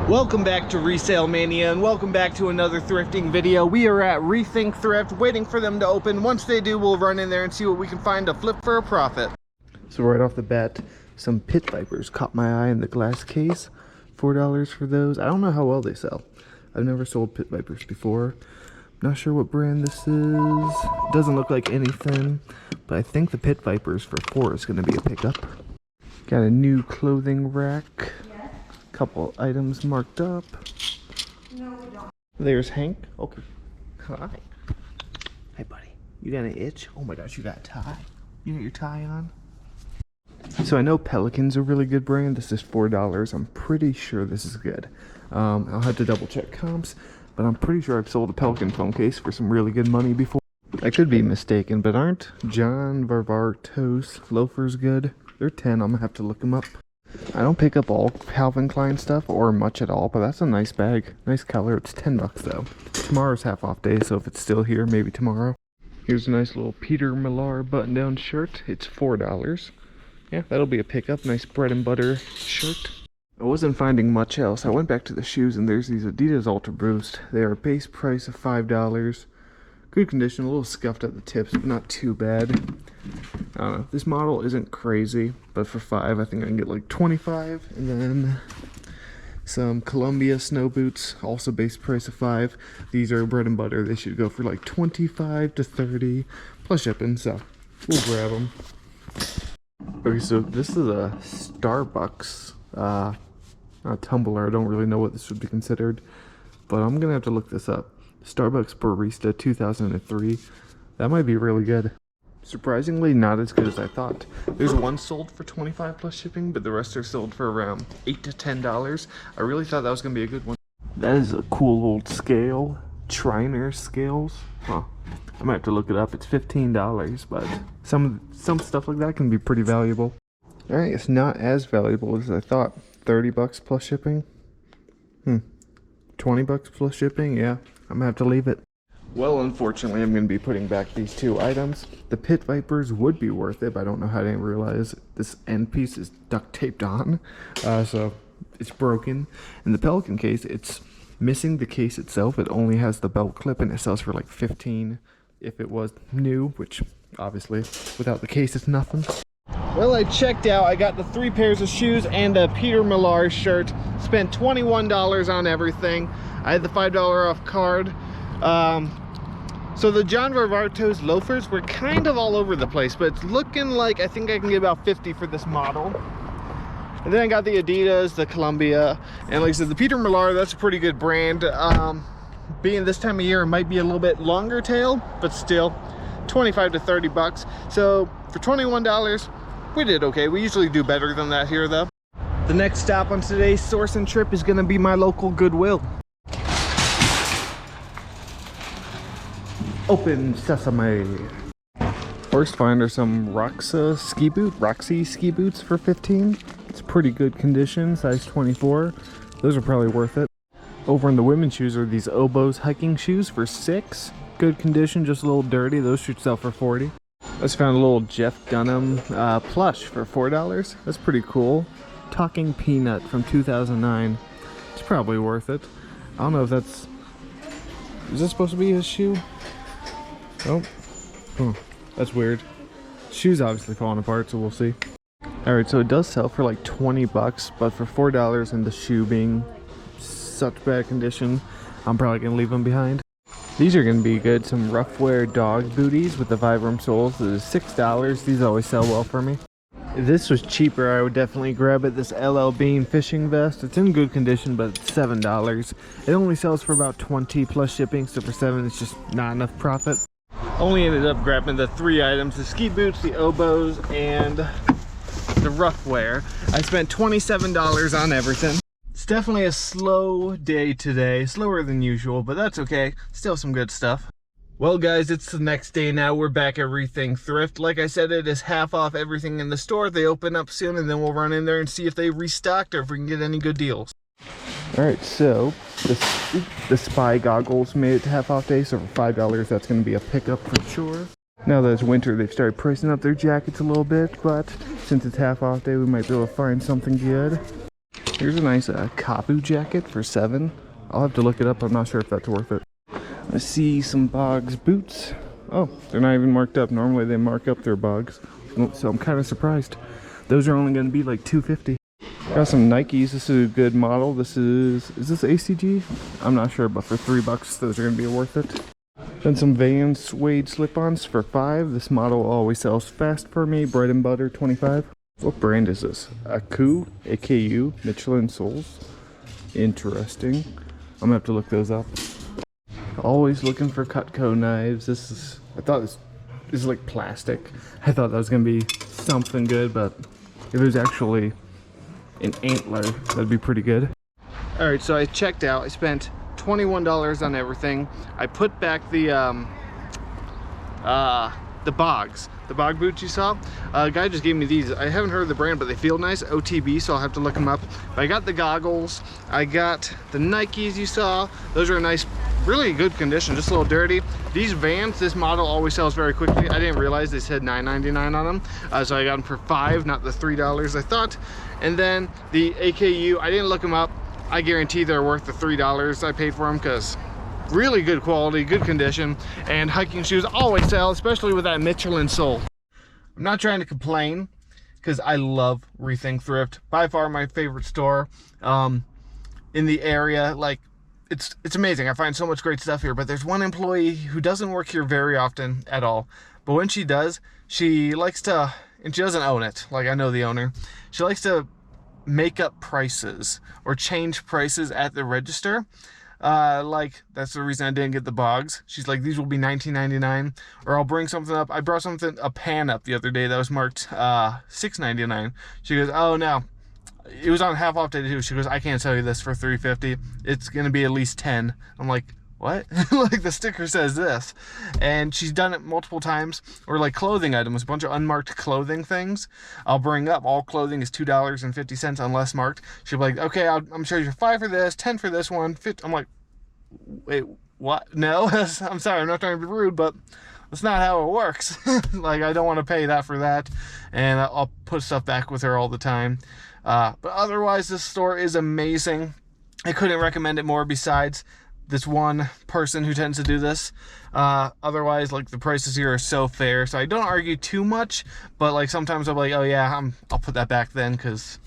Welcome back to Resale Mania and welcome back to another thrifting video. We are at Rethink Thrift waiting for them to open. Once they do, we'll run in there and see what we can find to flip for a profit. So right off the bat, some pit vipers caught my eye in the glass case. $4 for those. I don't know how well they sell. I've never sold pit vipers before. Not sure what brand this is. Doesn't look like anything, but I think the pit vipers for $4 is going to be a pickup. Got a new clothing rack. Couple items marked up. No, we don't. There's Hank. Okay. Hi. Hey, buddy. You got an itch? Oh my gosh, you got a tie. You got your tie on? So I know Pelican's a really good brand. This is $4. I'm pretty sure this is good. I'll have to double check comps, but I'm pretty sure I've sold a Pelican phone case for some really good money before. I could be mistaken, but aren't John Varvatos loafers good? They're 10. I'm gonna have to look them up. I don't pick up all Calvin Klein stuff or much at all, but that's a nice bag. Nice color. It's $10 though. Tomorrow's half off day, so if it's still here, maybe tomorrow. Here's a nice little Peter Millar button-down shirt. It's $4. Yeah, that'll be a pickup. Nice bread and butter shirt. I wasn't finding much else. I went back to the shoes and there's these Adidas Ultra Boost. They are a base price of $5. Good condition, a little scuffed at the tips, but not too bad. I don't know, this model isn't crazy, but for $5 I think I can get like 25. And then some Columbia snow boots, also base price of $5. These are bread and butter. They should go for like 25 to 30 plus shipping, so we'll grab them. Okay, so this is a Starbucks tumbler. I don't really know what this would be considered, but I'm gonna have to look this up. Starbucks Barista 2003. That might be really good. Surprisingly not as good as I thought. There's one sold for 25 plus shipping, but the rest are sold for around $8 to $10. I really thought that was gonna be a good one. That is a cool old scale. Triner scales. Huh. I might have to look it up. It's $15, but some stuff like that can be pretty valuable. Alright, it's not as valuable as I thought. $30 plus shipping. $20 plus shipping, yeah. I'm gonna have to leave it. Well, unfortunately, I'm gonna be putting back these two items. The pit vipers would be worth it, but I don't know how I didn't realize this end piece is duct taped on. So it's broken. And the Pelican case, it's missing the case itself. It only has the belt clip and it sells for like $15 if it was new, which obviously without the case it's nothing. Well, I checked out. I got the 3 pairs of shoes and a Peter Millar shirt. Spent $21 on everything. I had the $5 off card. So the John Varvatos loafers were kind of all over the place, but it's looking like I think I can get about 50 for this model. And then I got the Adidas, the Columbia, and like I said, the Peter Millar, that's a pretty good brand. Being this time of year, it might be a little bit longer tail, but still 25 to $30. So for $21, we did okay. We usually do better than that here though. The next stop on today's sourcing trip is gonna be my local Goodwill. Open sesame. First find are some Roxy ski boots for $15. It's pretty good condition, size 24. Those are probably worth it. Over in the women's shoes are these Oboz hiking shoes for $6. Good condition, just a little dirty. Those should sell for $40. I just found a little Jeff Dunham plush for $4. That's pretty cool. Talking Peanut from 2009. It's probably worth it. I don't know if that's... Is this supposed to be his shoe? Oh, that's weird. Shoe's obviously falling apart, so we'll see. Alright, so it does sell for like $20, but for $4 and the shoe being such bad condition, I'm probably gonna leave them behind. These are gonna be good. Some rough wear dog booties with the Vibram soles. This is $6. These always sell well for me. If this was cheaper, I would definitely grab it. This LL Bean fishing vest. It's in good condition, but it's $7. It only sells for about 20 plus shipping, so for $7, it's just not enough profit. Only ended up grabbing the 3 items, the ski boots, the Oboz, and the rough wear. I spent $27 on everything. It's definitely a slow day today, slower than usual, but that's okay. Still some good stuff. Well guys, it's the next day now. We're back at Rethink Thrift. Like I said, it is half off everything in the store. They open up soon and then we'll run in there and see if they restocked or if we can get any good deals. Alright, so the spy goggles made it to half off day, so for $5 that's going to be a pickup for sure. Now that it's winter, they've started pricing up their jackets a little bit, but since it's half off day, we might be able to find something good. Here's a nice Kapu jacket for $7. I'll have to look it up. I'm not sure if that's worth it. I see some Bogs boots. Oh, they're not even marked up. Normally they mark up their Bogs, so I'm kind of surprised. Those are only going to be like $2.50. Got some Nikes. This is a good model. Is this ACG? I'm not sure, but for $3, those are going to be worth it. Then some Vans suede slip-ons for $5. This model always sells fast for me. Bread and butter, $25. What brand is this? AKU, Michelin soles. Interesting. I'm gonna have to look those up. Always looking for Cutco knives. I thought this is like plastic. I thought that was gonna be something good, but if it was actually an antler, that'd be pretty good. All right, so I checked out. I spent $21 on everything. I put back the Bogs, the Bog boots you saw. A guy just gave me these. I haven't heard of the brand, but they feel nice. OTB, so I'll have to look them up. But I got the goggles. I got the Nikes you saw. Those are nice, really good condition, just a little dirty. These Vans, this model always sells very quickly. I didn't realize they said $9.99 on them, so I got them for $5, not the $3 I thought. And then the AKU, I didn't look them up. I guarantee they're worth the $3 I paid for them, because really good quality, good condition, and hiking shoes always sell, especially with that Michelin sole. I'm not trying to complain, because I love Rethink Thrift. By far my favorite store in the area. Like, it's amazing. I find so much great stuff here, but there's one employee who doesn't work here very often at all. But when she does, she likes to, and she doesn't own it, like I know the owner, she likes to make up prices or change prices at the register. Like, that's the reason I didn't get the Bogs. She's like, these will be $19.99, or I'll bring something up. I brought a pan up the other day that was marked $6.99. She goes, oh no, it was on half off day too. She goes, I can't sell you this for $3.50. It's gonna be at least $10. I'm like, what? Like, the sticker says this. And she's done it multiple times. Or like clothing items, a bunch of unmarked clothing things. I'll bring up all clothing is $2.50 unless marked. She'll be like, okay, I'm sure you're $5 for this, $10 for this one, $50. I'm like, wait, what? No, I'm sorry, I'm not trying to be rude, but that's not how it works. Like, I don't want to pay that for that. And I'll put stuff back with her all the time. But otherwise, this store is amazing. I couldn't recommend it more, besides this one person who tends to do this. Otherwise, like, the prices here are so fair, so I don't argue too much, but like sometimes I'm like, oh yeah, I'll put that back then, because,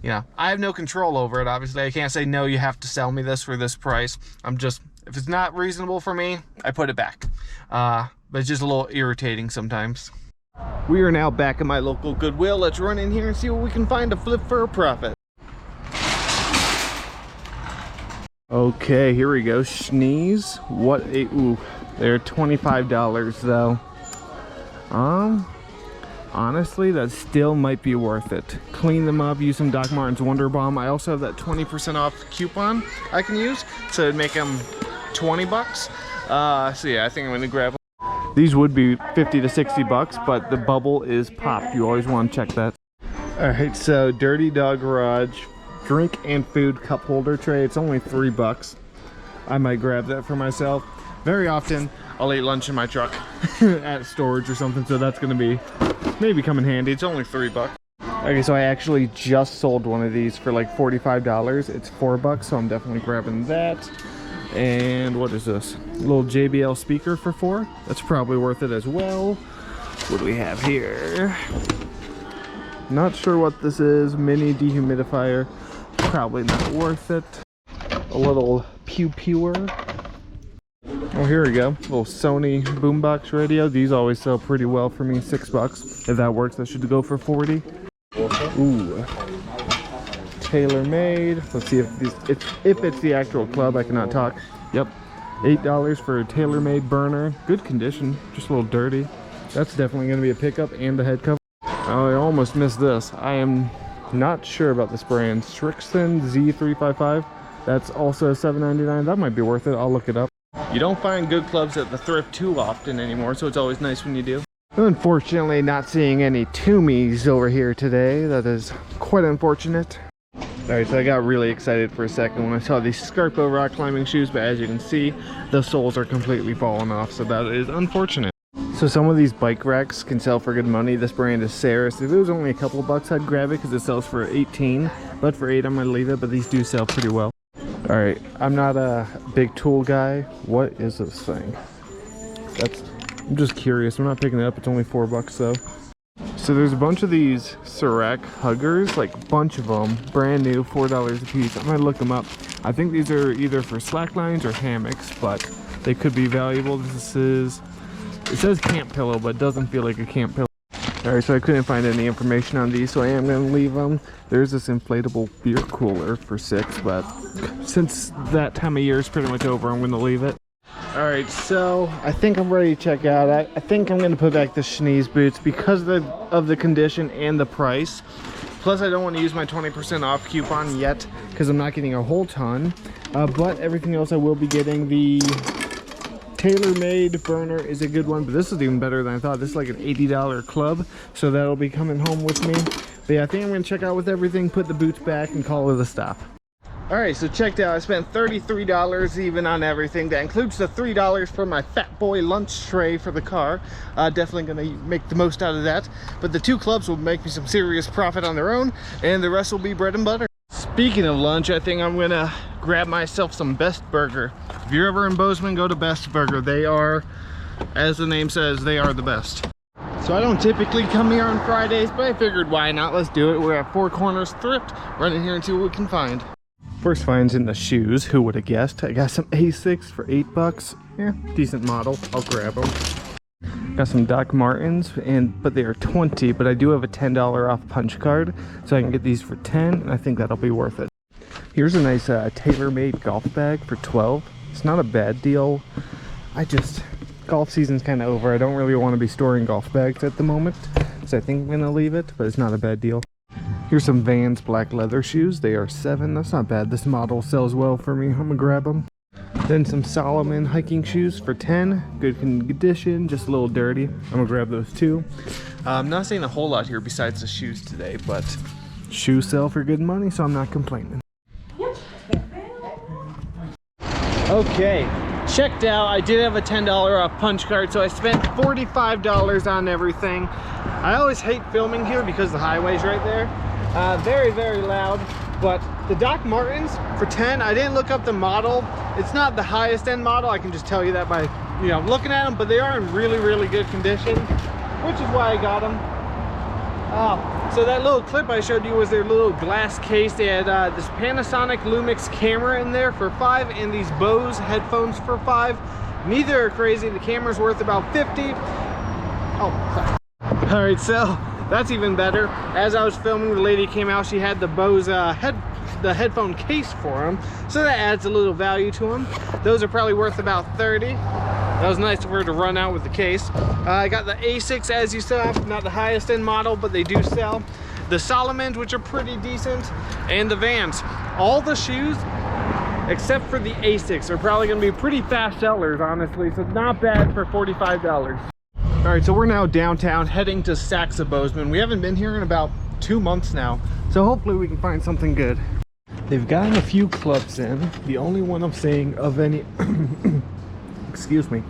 you know, I have no control over it. Obviously, I can't say, no, you have to sell me this for this price. If it's not reasonable for me, I put it back. But it's just a little irritating sometimes. We are now back at my local Goodwill. Let's run in here and see what we can find to flip for a profit. Okay, here we go. Schnees. What a, ooh, they're $25 though. Honestly, that still might be worth it. Clean them up, use some Doc Martens Wonder Bomb. I also have that 20% off coupon I can use, so it'd make them $20. So yeah, I think I'm gonna grab them. These would be 50 to 60 bucks, but the bubble is popped. You always want to check that. All right, so Dirty Dog Garage drink and food cup holder tray. It's only $3. I might grab that for myself. Very often I'll eat lunch in my truck at storage or something, so that's gonna be maybe come in handy. It's only $3. Okay, so I actually just sold one of these for like $45. It's $4, so I'm definitely grabbing that. And what is this? A little JBL speaker for $4. That's probably worth it as well. What do we have here? Not sure what this is. Mini dehumidifier. Probably not worth it. A little pewer. Oh, here we go. A little Sony boombox radio. These always sell pretty well for me. $6. If that works, that should go for 40. Ooh. Tailor-made. Let's see if it's the actual club. I cannot talk. Yep. $8 for a tailor-made burner. Good condition. Just a little dirty. That's definitely going to be a pickup and the head cover. Oh, I almost missed this. I am not sure about this brand. Strixon Z355. That's also $7.99. That might be worth it. I'll look it up. You don't find good clubs at the thrift too often anymore, so it's always nice when you do. Unfortunately, not seeing any Toomies over here today. That is quite unfortunate. Alright, so I got really excited for a second when I saw these Scarpo rock climbing shoes, but as you can see, the soles are completely falling off, so that is unfortunate. So some of these bike racks can sell for good money. This brand is Saris. If it was only a couple of bucks, I'd grab it because it sells for 18. But for 8, I'm gonna leave it. But these do sell pretty well. All right, I'm not a big tool guy. What is this thing? I'm just curious. I'm not picking it up. It's only 4 bucks though. So there's a bunch of these Serac huggers, like a bunch of them, brand new, $4 a piece. I'm gonna look them up. I think these are either for slacklines or hammocks, but they could be valuable. It says camp pillow, but it doesn't feel like a camp pillow. All right, so I couldn't find any information on these, so I am gonna leave them. There's this inflatable beer cooler for 6, but since that time of year is pretty much over, I'm gonna leave it. All right, so I think I'm ready to check out. I think I'm gonna put back the Schnees boots because of the condition and the price. Plus, I don't want to use my 20% off coupon yet because I'm not getting a whole ton. But everything else I will be getting. The TaylorMade burner is a good one, but this is even better than I thought. This is like an $80 club, so that'll be coming home with me. But yeah, I think I'm gonna check out with everything, put the boots back, and call it a stop. All right, so checked out. I spent $33 even on everything. That includes the $3 for my Fat Boy lunch tray for the car. Definitely gonna make the most out of that. But the 2 clubs will make me some serious profit on their own, and the rest will be bread and butter. Speaking of lunch, I think I'm gonna grab myself some Best Burger. If you're ever in Bozeman, go to Best Burger. They are, as the name says, they are the best. So I don't typically come here on Fridays, but I figured why not? Let's do it. We're at Four Corners Thrift. Run in here and see what we can find. First finds in the shoes. Who would have guessed? I got some Asics for 8 bucks. Yeah, decent model. I'll grab them. Got some Doc Martens, but they are 20, but I do have a $10 off punch card, so I can get these for 10, and I think that'll be worth it. Here's a nice TaylorMade golf bag for 12. It's not a bad deal. Golf season's kind of over. I don't really want to be storing golf bags at the moment, so I think I'm gonna leave it, but it's not a bad deal. Here's some Vans black leather shoes. They are 7. That's not bad. This model sells well for me. I'm gonna grab them. Then some Solomon hiking shoes for 10. Good condition, just a little dirty. I'm gonna grab those too. I'm not seeing a whole lot here besides the shoes today, but shoes sell for good money, so I'm not complaining. Okay, checked out. I did have a $10 off punch card, so I spent $45 on everything. I always hate filming here because the highway's right there. Very, very loud. But the Doc Martens for 10, I didn't look up the model. It's not the highest end model. I can just tell you that by, looking at them, but they are in really, really good condition, which is why I got them. So that little clip I showed you was their little glass case. They had this Panasonic Lumix camera in there for 5 and these Bose headphones for 5. Neither are crazy. The camera's worth about 50. Oh, sorry. All right, so that's even better. As I was filming, the lady came out. She had the Bose headphone case for them, so that adds a little value to them. Those are probably worth about 30. That was nice of her to run out with the case. I got the Asics, as you saw, not the highest end model, but they do sell. The Solomons, which are pretty decent, and the Vans. All the shoes, except for the Asics, are probably gonna be pretty fast sellers, honestly, so not bad for $45. All right, so we're now downtown heading to Saxa Bozeman. We haven't been here in about 2 months now, so hopefully we can find something good. They've gotten a few clubs in. The only one I'm seeing of any excuse me,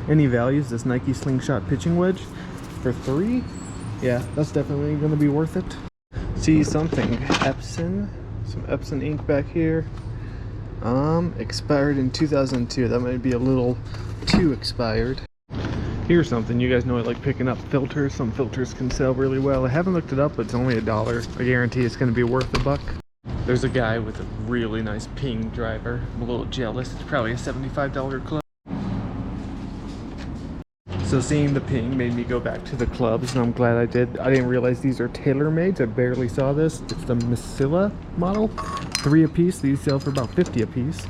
any value is this Nike Slingshot pitching wedge for 3. Yeah, that's definitely gonna be worth it. See something Epson, some Epson ink back here. Expired in 2002. That might be a little too expired. Here's something. You guys know I like picking up filters. Some filters can sell really well. I haven't looked it up, but it's only $1. I guarantee it's going to be worth $1. There's a guy with a really nice Ping driver. I'm a little jealous. It's probably a $75 club. So seeing the Ping made me go back to the clubs, and I'm glad I did. I didn't realize these are TaylorMade. I barely saw this. It's the Masilla model. 3 a piece. These sell for about 50 a piece.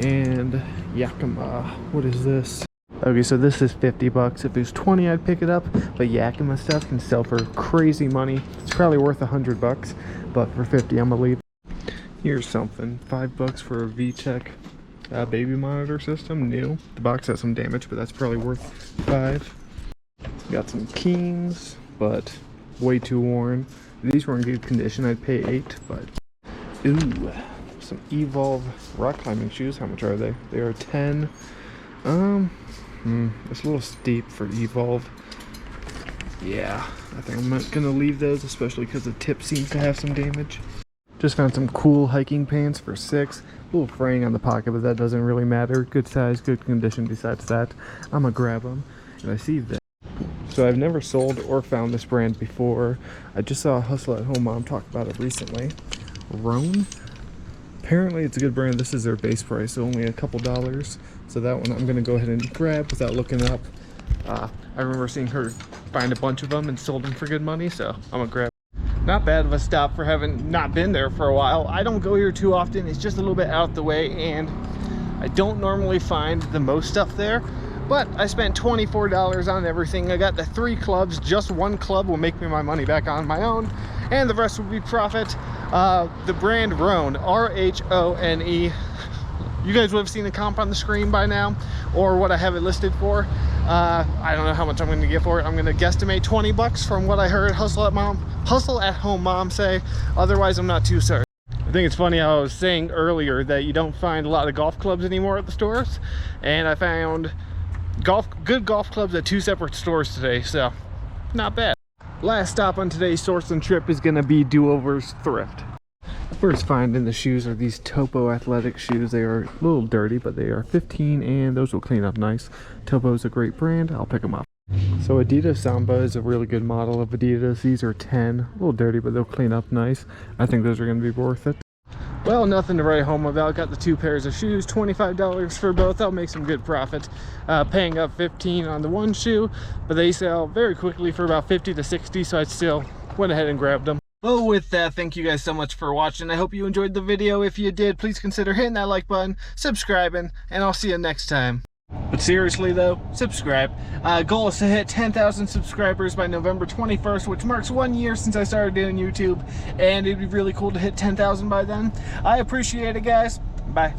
And Yakima. What is this? Okay, so this is 50 bucks. If it was 20, I'd pick it up. But Yakima stuff can sell for crazy money. It's probably worth 100 bucks, but for 50, I'm gonna leave. Here's something. 5 bucks for a VTech baby monitor system, new. The box has some damage, but that's probably worth 5. Got some Keens, but way too worn. These were in good condition. I'd pay 8, but ooh, some Evolve rock climbing shoes. How much are they? They are 10. It's a little steep for Evolve. Yeah, I think I'm not gonna leave those, especially because the tip seems to have some damage. Just found some cool hiking pants for $6. A little fraying on the pocket, but that doesn't really matter. Good size, good condition. Besides that, I'm gonna grab them. And I see that. So I've never sold or found this brand before. I just saw Hustle at Home Mom talk about it recently. Roan? Apparently it's a good brand. This is their base price, so only a couple dollars. So that one I'm gonna go ahead and grab without looking up. I remember seeing her find a bunch of them and sold them for good money, so I'm gonna grab. Not bad of a stop for having not been there for a while. I don't go here too often. It's just a little bit out the way, and I don't normally find the most stuff there. But I spent $24 on everything. I got the 3 clubs. Just 1 club will make me my money back on my own, and the rest will be profit. The brand Rhone, R-H-O-N-E. You guys would have seen the comp on the screen by now, or what I have it listed for. I don't know how much I'm going to get for it. I'm going to guesstimate 20 bucks from what I heard Hustle at Home Mom say. Otherwise, I'm not too certain. I think it's funny how I was saying earlier that you don't find a lot of golf clubs anymore at the stores, and I found good golf clubs at 2 separate stores today, so not bad. Last stop on today's sourcing trip is going to be Doovers Thrift. First find in the shoes are these Topo athletic shoes. They are a little dirty, but they are $15, and those will clean up nice. Topo is a great brand. I'll pick them up. So Adidas Samba is a really good model of Adidas. These are 10, a little dirty, but they'll clean up nice. I think those are going to be worth it. Well, nothing to write home about. Got the 2 pairs of shoes, $25 for both. I'll make some good profit. Paying up $15 on the 1 shoe, but they sell very quickly for about $50 to $60, so I still went ahead and grabbed them. Well, with that, thank you guys so much for watching. I hope you enjoyed the video. If you did, please consider hitting that like button, subscribing, and I'll see you next time. But seriously though, subscribe. Goal is to hit 10,000 subscribers by November 21st, which marks 1 year since I started doing YouTube, and it'd be really cool to hit 10,000 by then. I appreciate it, guys. Bye.